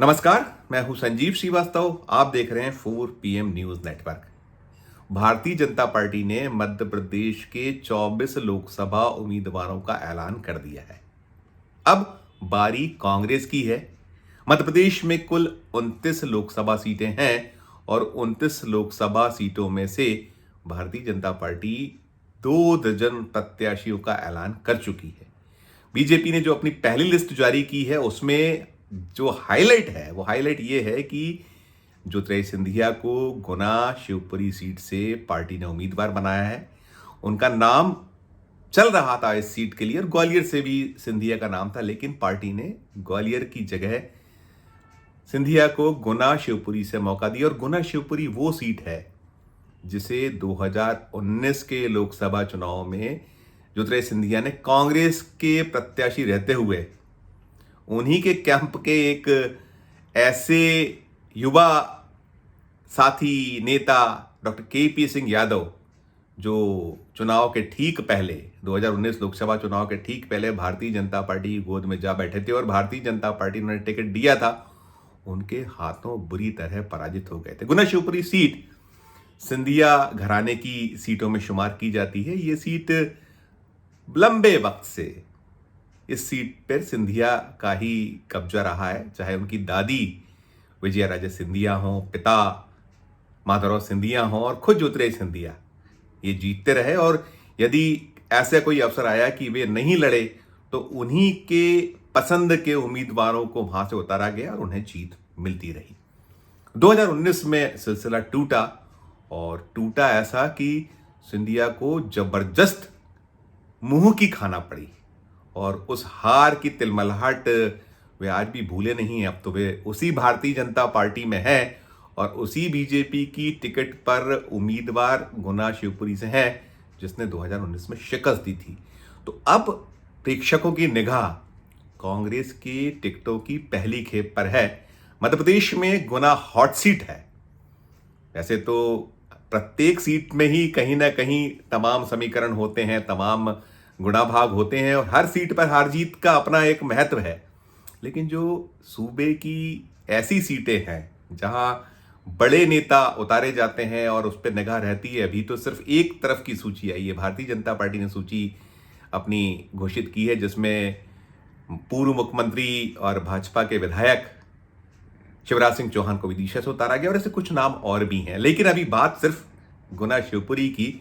नमस्कार, मैं हूं संजीव श्रीवास्तव। आप देख रहे हैं 4 PM news network. Bharatiya Janata party ने मध्य प्रदेश के 24 लोकसभा उम्मीदवारों का ऐलान कर दिया है। अब बारी कांग्रेस की है। मध्य प्रदेश में कुल 29 लोकसभा सीटें हैं और 29 लोकसभा सीटों में से भारतीय जनता पार्टी 2 दर्जन प्रत्याशियों का ऐलान कर चुकी है। बीजेपी ने जो अपनी पहली लिस्ट जारी की है उसमें जो हाईलाइट है वो हाईलाइट ये है कि ज्योतिरादित्य सिंधिया को गुना शिवपुरी सीट से पार्टी ने उम्मीदवार बनाया है। उनका नाम चल रहा था इस सीट के लिए और ग्वालियर से भी सिंधिया का नाम था, लेकिन पार्टी ने ग्वालियर की जगह सिंधिया को गुना शिवपुरी से मौका दिया। और गुना शिवपुरी वो सीट है जिसे 2019 के लोकसभा चुनाव में ज्योतिरादित्य सिंधिया ने कांग्रेस के प्रत्याशी रहते हुए उन्हीं के कैंप के एक ऐसे युवा साथी नेता डॉक्टर के पी सिंह यादव, जो चुनाव के ठीक पहले 2019 लोकसभा चुनाव के ठीक पहले भारतीय जनता पार्टी की गोद में जा बैठे थे और भारतीय जनता पार्टी ने उन्हें टिकट दिया था, उनके हाथों बुरी तरह पराजित हो गए थे। गुना शिवपुरी सीट सिंधिया घराने की सीटों में शुमार की जाती है। ये सीट लंबे वक्त से इस सीट पर सिंधिया का ही कब्जा रहा है, चाहे उनकी दादी विजया राजे सिंधिया हों, पिता माधवराव सिंधिया हों और खुद ज्योतिरादित्य सिंधिया ये जीतते रहे। और यदि ऐसा कोई अवसर आया कि वे नहीं लड़े तो उन्हीं के पसंद के उम्मीदवारों को वहां से उतारा गया और उन्हें जीत मिलती रही। 2019 में सिलसिला टूटा और टूटा ऐसा कि सिंधिया को जबरदस्त मुंह की खाना पड़ी और उस हार की तिलमलाहट वे आज भी भूले नहीं हैं। अब तो वे उसी भारतीय जनता पार्टी में हैं और उसी बीजेपी की टिकट पर उम्मीदवार गुना शिवपुरी से हैं जिसने 2019 में शिकस्त दी थी। तो अब प्रेक्षकों की निगाह कांग्रेस की टिकटों की पहली खेप पर है। मध्य प्रदेश में गुना हॉट सीट है। वैसे तो प्रत्येक सीट में ही कहीं ना कहीं तमाम समीकरण होते हैं, तमाम गुणा भाग होते हैं और हर सीट पर हार जीत का अपना एक महत्व है, लेकिन जो सूबे की ऐसी सीटें हैं जहां बड़े नेता उतारे जाते हैं और उस पर निगाह रहती है। अभी तो सिर्फ एक तरफ की सूची आई है, भारतीय जनता पार्टी ने सूची अपनी घोषित की है जिसमें पूर्व मुख्यमंत्री और भाजपा के विधायक शिवराज सिंह चौहान को विदिशा से उतारा गया और ऐसे कुछ नाम और भी हैं। लेकिन अभी बात सिर्फ गुना शिवपुरी की,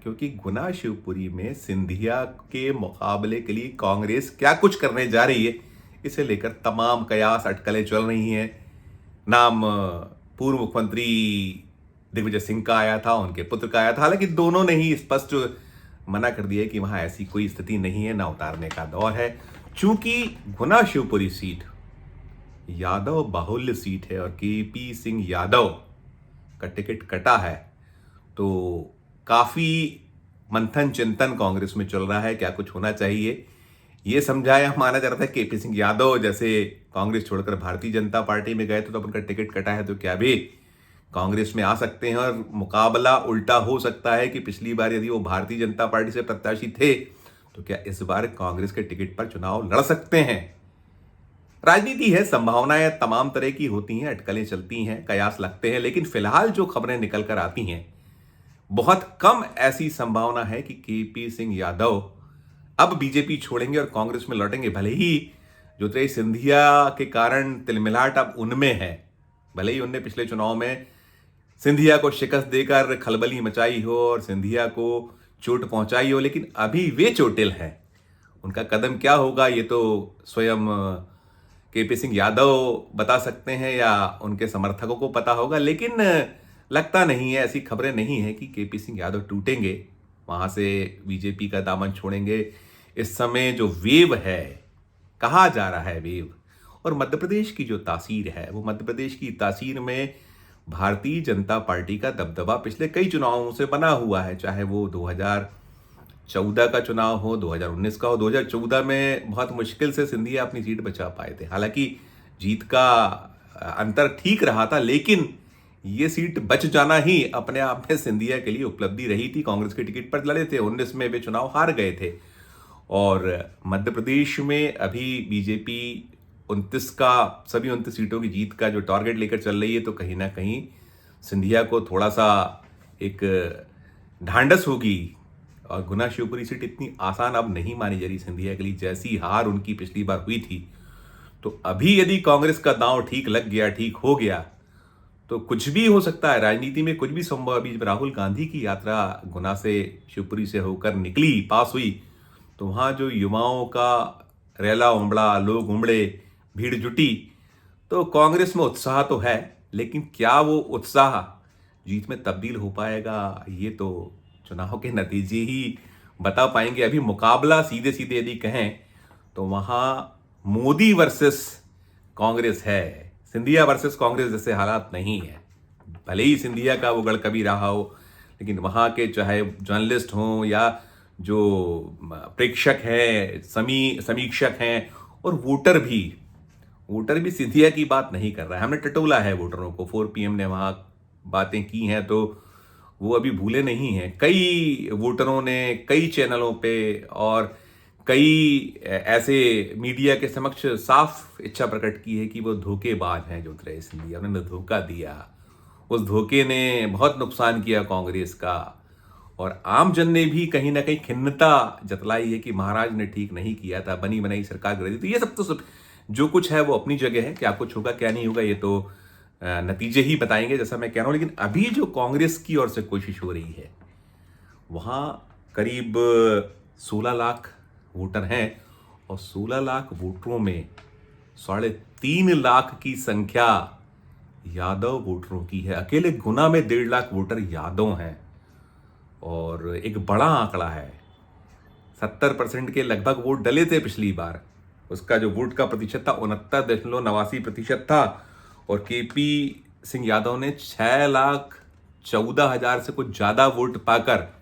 क्योंकि गुना शिवपुरी में सिंधिया के मुकाबले के लिए कांग्रेस क्या कुछ करने जा रही है, इसे लेकर तमाम कयास अटकलें चल रही हैं। नाम पूर्व मुख्यमंत्री दिग्विजय सिंह का आया था, उनके पुत्र का आया था, हालांकि दोनों ने ही स्पष्ट मना कर दिया कि वहां ऐसी कोई स्थिति नहीं है, ना उतारने का दौर है। चूंकि गुना शिवपुरी सीट यादव बाहुल्य सीट है और के पी सिंह यादव का टिकट कटा है, तो काफी मंथन चिंतन कांग्रेस में चल रहा है, क्या कुछ होना चाहिए। ये समझाया माना जा रहा था के पी सिंह यादव जैसे कांग्रेस छोड़कर भारतीय जनता पार्टी में गए थे तो उनका टिकट कटा है, तो क्या वे कांग्रेस में आ सकते हैं और मुकाबला उल्टा हो सकता है कि पिछली बार यदि वो भारतीय जनता पार्टी से प्रत्याशी थे तो क्या इस बार कांग्रेस के टिकट पर चुनाव लड़ सकते हैं। राजनीति है, संभावनाएं तमाम तरह की होती हैं, अटकलें चलती हैं, कयास लगते हैं, लेकिन फिलहाल जो खबरें निकल कर आती हैं बहुत कम ऐसी संभावना है कि के पी सिंह यादव अब बीजेपी छोड़ेंगे और कांग्रेस में लौटेंगे। भले ही ज्योतिरादित्य सिंधिया के कारण तिलमिलाहट अब उनमें है, भले ही उनने पिछले चुनाव में सिंधिया को शिकस्त देकर खलबली मचाई हो और सिंधिया को चोट पहुंचाई हो, लेकिन अभी वे चोटिल हैं। उनका कदम क्या होगा ये तो स्वयं के पी सिंह यादव बता सकते हैं या उनके समर्थकों को पता होगा, लेकिन लगता नहीं है, ऐसी खबरें नहीं है कि के पी सिंह यादव टूटेंगे, वहां से बीजेपी का दामन छोड़ेंगे। इस समय जो वेव है, कहा जा रहा है वेव, और मध्य प्रदेश की जो तासीर है, वो मध्य प्रदेश की तासीर में भारतीय जनता पार्टी का दबदबा पिछले कई चुनावों से बना हुआ है, चाहे वो 2014 का चुनाव हो, 2019 का हो। 2014 में बहुत मुश्किल से सिंधिया अपनी सीट बचा पाए थे, हालांकि जीत का अंतर ठीक रहा था, लेकिन ये सीट बच जाना ही अपने आप में सिंधिया के लिए उपलब्धि रही थी। कांग्रेस के टिकट पर लड़े थे, 19 में वे चुनाव हार गए थे और मध्य प्रदेश में अभी बीजेपी 29 का सभी 29 सीटों की जीत का जो टारगेट लेकर चल रही है, तो कहीं ना कहीं सिंधिया को थोड़ा सा एक ढांढस होगी। और गुना शिवपुरी सीट इतनी आसान अब नहीं मानी जा रही सिंधिया के लिए, जैसी हार उनकी पिछली बार हुई थी। तो अभी यदि कांग्रेस का दांव ठीक लग गया, ठीक हो गया, तो कुछ भी हो सकता है। राजनीति में कुछ भी संभव। अभी जब राहुल गांधी की यात्रा गुना से शिवपुरी से होकर निकली, पास हुई, तो वहाँ जो युवाओं का रैला उमड़ा, लोग उमड़े, भीड़ जुटी, तो कांग्रेस में उत्साह तो है, लेकिन क्या वो उत्साह जीत में तब्दील हो पाएगा, ये तो चुनाव के नतीजे ही बता पाएंगे। अभी मुकाबला सीधे सीधे यदि कहें तो वहाँ मोदी वर्सेस कांग्रेस है, सिंधिया वर्सेस कांग्रेस जैसे हालात नहीं है। भले ही सिंधिया का वो गढ़ कभी रहा हो, लेकिन वहाँ के चाहे जर्नलिस्ट हों या जो प्रेक्षक हैं, समीक्षक हैं, और वोटर भी सिंधिया की बात नहीं कर रहा है। हमने टटोला है वोटरों को, 4 PM ने वहाँ बातें की हैं, तो वो अभी भूले नहीं हैं। कई वोटरों ने कई चैनलों पे और कई ऐसे मीडिया के समक्ष साफ इच्छा प्रकट की है कि वो धोखेबाज हैं ज्योतिरादित्य सिंधिया, उन्होंने धोखा दिया। उस धोखे ने बहुत नुकसान किया कांग्रेस का। और आम जन ने भी कहीं ना कहीं खिन्नता जतलाई है कि महाराज ने ठीक नहीं किया था, बनी बनाई सरकार कर दी। तो ये सब जो कुछ है वो अपनी जगह है। क्या कुछ होगा क्या नहीं होगा, ये तो नतीजे ही बताएंगे, जैसा मैं कह रहा हूं। लेकिन अभी जो कांग्रेस की ओर से कोशिश हो रही है, वहां करीब 16 लाख वोटर हैं, और 16 लाख वोटरों में 3.5 लाख की संख्या यादव वोटरों की है। अकेले गुना में 1.5 लाख वोटर यादव हैं, और एक बड़ा आंकड़ा है। 70% के लगभग वोट डले थे पिछली बार। उसका जो वोट का प्रतिशत था 69.89% था, और KP सिंह यादव ने 6,14,000 से कुछ ज्यादा वोट पाकर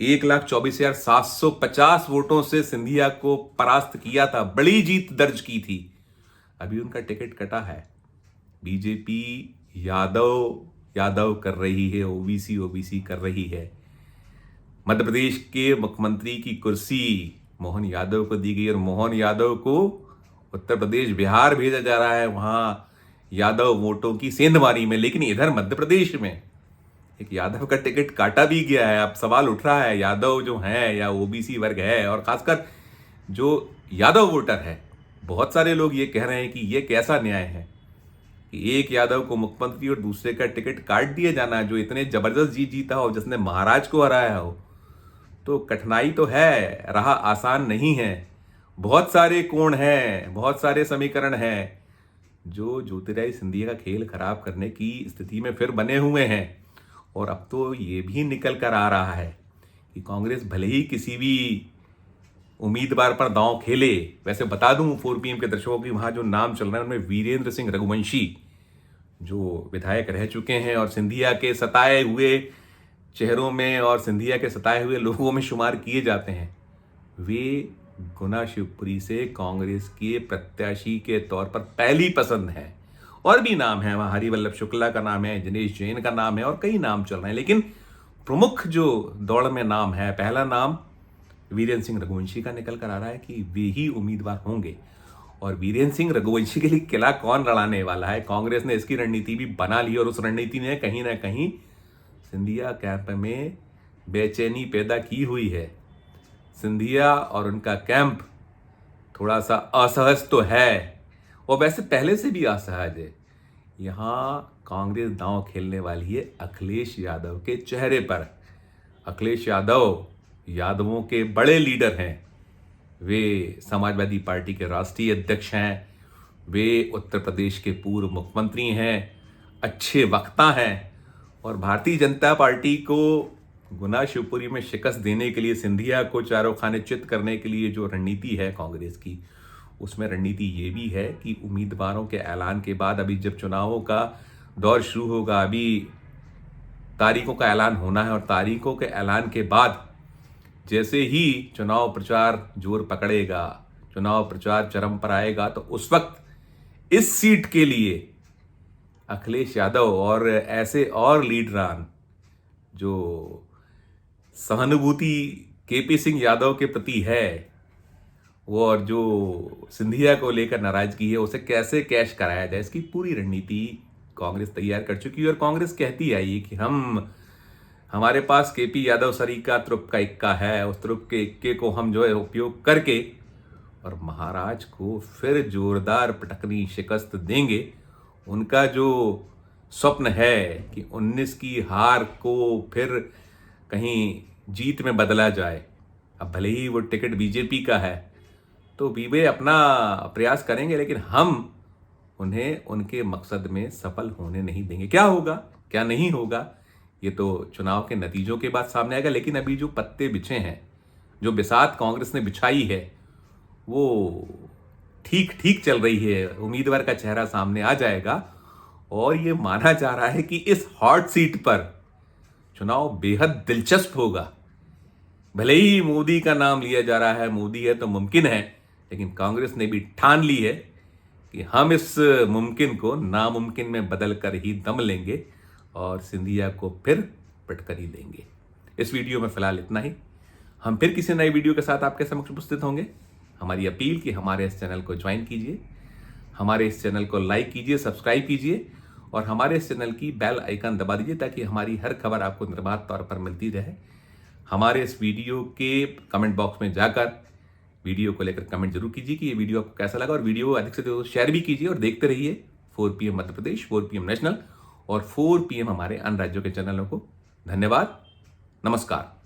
1,24,750 वोटों से सिंधिया को परास्त किया था, बड़ी जीत दर्ज की थी। अभी उनका टिकट कटा है। बीजेपी यादव कर रही है, ओबीसी कर रही है। मध्य प्रदेश के मुख्यमंत्री की कुर्सी मोहन यादव को दी गई, और मोहन यादव को उत्तर प्रदेश, बिहार भेजा जा रहा है, वहां यादव वोटों की सेंधमारी में। लेकिन इधर मध्य प्रदेश में एक यादव का टिकट काटा भी गया है। अब सवाल उठ रहा है, यादव जो है या ओबीसी वर्ग है, और खासकर जो यादव वोटर है, बहुत सारे लोग ये कह रहे हैं कि ये कैसा न्याय है कि एक यादव को मुख्यमंत्री और दूसरे का टिकट काट दिया जाना, जो इतने जबरदस्त जीता हो, जिसने महाराज को हराया हो। तो कठिनाई तो है, राह आसान नहीं है। बहुत सारे कोण हैं, बहुत सारे समीकरण हैं जो ज्योतिरादित्य सिंधिया का खेल खराब करने की स्थिति में फिर बने हुए हैं। और अब तो ये भी निकल कर आ रहा है कि कांग्रेस भले ही किसी भी उम्मीदवार पर दांव खेले। वैसे बता दूं 4 PM के दर्शकों की, वहां जो नाम चल रहे हैं उनमें वीरेंद्र सिंह रघुवंशी, जो विधायक रह चुके हैं और सिंधिया के सताए हुए चेहरों में और सिंधिया के सताए हुए लोगों में शुमार किए जाते हैं, वे गुना शिवपुरी से कांग्रेस के प्रत्याशी के तौर पर पहली पसंद है। और भी नाम है, वहां हरिवल्लभ शुक्ला का नाम है, दिनेश जैन का नाम है, और कई नाम चल रहे हैं। लेकिन प्रमुख जो दौड़ में नाम है, पहला नाम वीरेंद्र सिंह रघुवंशी का निकल कर आ रहा है कि वे ही उम्मीदवार होंगे। और वीरेंद्र सिंह रघुवंशी के लिए किला कौन लड़ाने वाला है, कांग्रेस ने इसकी रणनीति भी बना ली, और उस रणनीति ने कहीं ना कहीं सिंधिया कैंप में बेचैनी पैदा की हुई है। सिंधिया और उनका कैंप थोड़ा सा असहज तो है, और वैसे पहले से भी असहज है। यहाँ कांग्रेस दांव खेलने वाली है अखिलेश यादव के चेहरे पर। अखिलेश यादव यादवों के बड़े लीडर हैं। वे समाजवादी पार्टी के राष्ट्रीय अध्यक्ष हैं, वे उत्तर प्रदेश के पूर्व मुख्यमंत्री हैं, अच्छे वक्ता हैं। और भारतीय जनता पार्टी को गुना शिवपुरी में शिकस्त देने के लिए, सिंधिया को चारों खाने चित करने के लिए जो रणनीति है कांग्रेस की, उसमें रणनीति ये भी है कि उम्मीदवारों के ऐलान के बाद, अभी जब चुनावों का दौर शुरू होगा, अभी तारीखों का ऐलान होना है, और तारीखों के ऐलान के बाद जैसे ही चुनाव प्रचार जोर पकड़ेगा, चुनाव प्रचार चरम पर आएगा, तो उस वक्त इस सीट के लिए अखिलेश यादव और ऐसे और लीडरान जो सहानुभूति KP सिंह यादव के प्रति है, वो और जो सिंधिया को लेकर नाराजगी है उसे कैसे कैश कराया जाए, इसकी पूरी रणनीति कांग्रेस तैयार कर चुकी है। और कांग्रेस कहती आई है कि हमारे पास केपी यादव सरी का तुरुप का इक्का है, उस तुरुप के इक्के को हम जो है उपयोग करके और महाराज को फिर जोरदार पटकनी शिकस्त देंगे। उनका जो स्वप्न है कि 19 की हार को फिर कहीं जीत में बदला जाए, अब भले ही वो टिकट बीजेपी का है तो वे अपना प्रयास करेंगे, लेकिन हम उन्हें उनके मकसद में सफल होने नहीं देंगे। क्या होगा क्या नहीं होगा ये तो चुनाव के नतीजों के बाद सामने आएगा, लेकिन अभी जो पत्ते बिछे हैं, जो बिसात कांग्रेस ने बिछाई है, वो ठीक ठीक चल रही है। उम्मीदवार का चेहरा सामने आ जाएगा और ये माना जा रहा है कि इस हॉट सीट पर चुनाव बेहद दिलचस्प होगा। भले ही मोदी का नाम लिया जा रहा है, मोदी है तो मुमकिन है, लेकिन कांग्रेस ने भी ठान ली है कि हम इस मुमकिन को नामुमकिन में बदल कर ही दम लेंगे और सिंधिया को फिर पटकनी देंगे। इस वीडियो में फिलहाल इतना ही। हम फिर किसी नए वीडियो के साथ आपके समक्ष उपस्थित होंगे। हमारी अपील कि हमारे इस चैनल को ज्वाइन कीजिए, हमारे इस चैनल को लाइक कीजिए, सब्सक्राइब कीजिए और हमारे इस चैनल की बेल आइकन दबा दीजिए ताकि हमारी हर खबर आपको निर्बाध तौर पर मिलती रहे। हमारे इस वीडियो के कमेंट बॉक्स में जाकर वीडियो को लेकर कमेंट जरूर कीजिए कि ये वीडियो आपको कैसा लगा, और वीडियो अधिक से अधिक शेयर भी कीजिए और देखते रहिए 4 PM Madhya Pradesh, 4 PM national और 4 PM हमारे अन्य राज्यों के चैनलों को। धन्यवाद, नमस्कार।